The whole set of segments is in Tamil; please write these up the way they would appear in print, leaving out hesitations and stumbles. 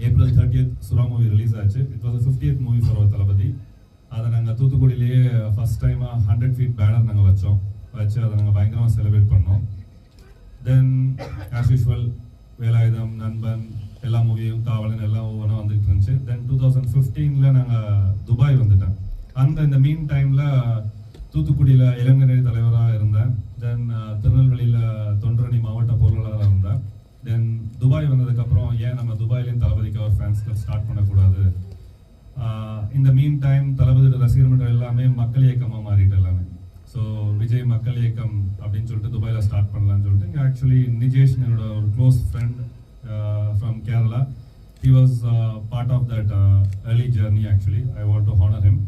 April 30th Sura movie release ஆச்சு. It was the 50th movie for our தளபதி. அதை நாங்கள் தூத்துக்குடியிலேயே ஃபர்ஸ்ட் டைமாக 100 feet பேனர் நாங்கள் வச்சு அதை நாங்கள் பயங்கரமாக செலிப்ரேட் பண்ணோம். தென் ஆஸ் யூஷுவல் வேலாயுதம், நண்பன், எல்லா மூவியும், காவலன் எல்லாம் ஒவ்வொன்றா வந்துகிட்டு இருந்துச்சு. தென் 2015 நாங்கள் துபாய் வந்துட்டேன். இந்த மீன் டைமில் தூத்துக்குடியில் இளைஞரணி தலைவராக இருந்தேன். தென் திருநெல்வேலியில் தொண்டரணி மாவட்ட பொருளாளராக இருந்தேன். தென் துபாய் வந்ததுக்கப்புறம் ஏன் நம்ம துபாயிலையும் தளபதிக்கு அவர் ஃபேன்ஸ் கிளப் ஸ்டார்ட் பண்ணக்கூடாது. இந்த மீன் டைம் தளபதியோட ரசிகர் மன்றம் எல்லாமே மக்கள் இயக்கமாக மாறிட்டு எல்லாமே. ஸோ விஜய் மக்கள் இயக்கம் அப்படின்னு சொல்லிட்டு துபாயில் ஸ்டார்ட் பண்ணலான்னு சொல்லிட்டு இங்கே ஆக்சுவலி நிஜேஷ் என்னோட ஒரு close friend from Kerala. He was part of that early journey. Actually I want to honour him.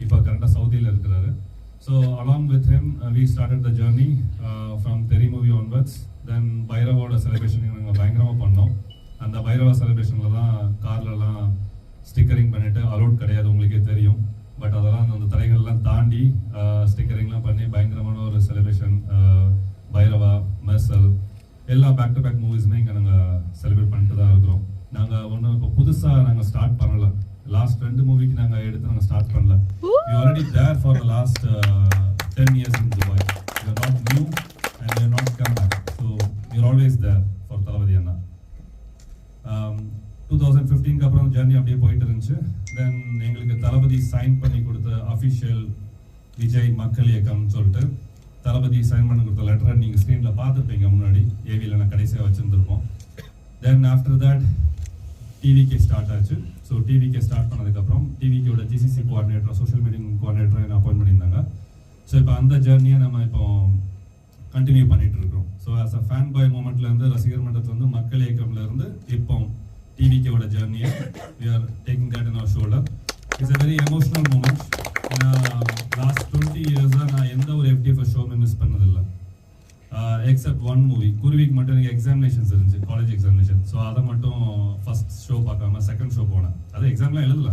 இப்போ கரெக்டாக சவுதியில் இருக்கிறாரு. So along with him we started the journey from Theri movie onwards. Then பைரவோட செலிப்ரேஷன் நாங்கள் பயங்கரமாக பண்ணோம். அந்த பைரவா செலிப்ரேஷனில் தான் கார்லலாம் ஸ்டிக்கரிங் பண்ணிட்டு அலோட் கிடையாது, உங்களுக்கே தெரியும். பட் அதெல்லாம் அந்த தடைகள்லாம் தாண்டி ஸ்டிக்கரிங்லாம் பண்ணி பயங்கரமான ஒரு செலிப்ரேஷன். பைரவா, மெர்சல் எல்லா பேக் டு பேக் மூவிஸுமே இங்கே நாங்கள் செலிப்ரேட் பண்ணிட்டு தான் இருக்கிறோம். நாங்கள் ஒன்றும் இப்போ புதுசாக நாங்கள் ஸ்டார்ட் பண்ணல. லாஸ்ட் 2 மூவிக்கு நாங்கள் எடுத்து நாங்கள் ஸ்டார்ட் பண்ணல. We already there for the last 10 years in Dubai. We are not new and we are not come back. So we are always there for தளபதி அண்ணா. 2015 அப்புறம் ஜர்னி அப்படியே போயிட்டு இருந்துச்சு. தென் எங்களுக்கு தளபதி சைன் பண்ணி கொடுத்த அஃபிஷியல் விஜய் மக்கள் இயக்கம் சொல்லிட்டு தளபதி சைன் பண்ணி கொடுத்த லெட்டரை நீங்கள் ஸ்க்ரீனில் பார்த்துருப்பீங்க முன்னாடி. ஏவியில் நான் கடைசியாக வச்சுருந்துருப்போம். Then after that TVK start ஆச்சு. ஸோ டிவிகே ஸ்டார்ட் பண்ணதுக்கப்புறம் டிவிகேயோட ஜிசிசி கோஆர்டினேட்டர், சோஷியல் மீடியா கோஆர்டினேட்டரை என்ன அப்பாயின்ட் பண்ணியிருந்தாங்க. ஸோ இப்போ அந்த ஜர்னியை நம்ம இப்போ கண்டினியூ பண்ணிட்டு இருக்கோம். So as a fan boy மூமெண்ட்லேருந்து ரசிகர் மன்றத்துலேருந்து மக்கள் இயக்கம்லேருந்து இப்போ டிவிகேவோட ஜர்னியை we are taking that in our shoulder. It's a very emotional moment. Last 20 years நான் எந்த ஒரு FDFS ஷோவுமே மிஸ் பண்ணதில்லை. எக்ஸப்ட் ஒன் மூவி குருவிக்கு மட்டும் எனக்கு எக்ஸாமினேஷன்ஸ் இருந்துச்சு, காலேஜ் எக்ஸாமினேஷன். ஸோ அதை மட்டும் ஃபர்ஸ்ட் ஷோ பார்க்காம செகண்ட் ஷோ போனேன். அது எக்ஸாம்லாம் எழுதல,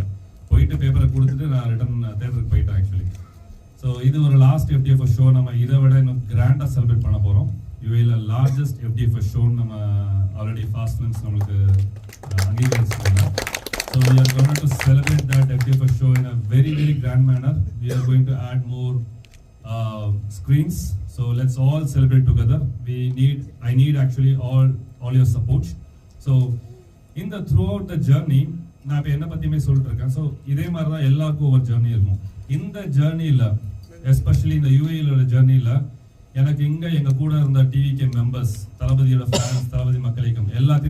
போயிட்டு பேப்பரை கொடுத்துட்டு நான் ரிட்டர்ன் தேட்டருக்கு போயிட்டேன் ஆக்சுவலி. ஸோ இது ஒரு லாஸ்ட் FDFS ஷோ. நம்ம இதை விட இன்னும் கிராண்டாக செலிப்ரேட் பண்ண போகிறோம். யூஏல லார்ஜஸ்ட் FDFS ஷோ நம்ம ஆல்ரெடி ஃபாஸ்ட் ஃபிலிம்ஸ் நம்மளுக்கு அங்கீகரிச்சிருக்காங்க. So we are going to celebrate that FDFS show in a very grand manner. We are going to add more screens. So let's all celebrate together. I need actually all your support. So throughout the journey நான் இப்போ என்ன பற்றியுமே சொல்லிட்டு இருக்கேன். ஸோ இதே மாதிரி தான் எல்லாருக்கும் ஒரு ஜேர்னி இருக்கும். இந்த ஜேர்னியில் எஸ்பெஷலி இந்த யூஏயோட ஜேர்னியில் எனக்கு எங்கள் கூட இருந்த டிவிகே மெம்பர்ஸ், தளபதியோட ஃபேன்ஸ், தளபதி மக்கள் இயக்கம் எல்லாத்தையும்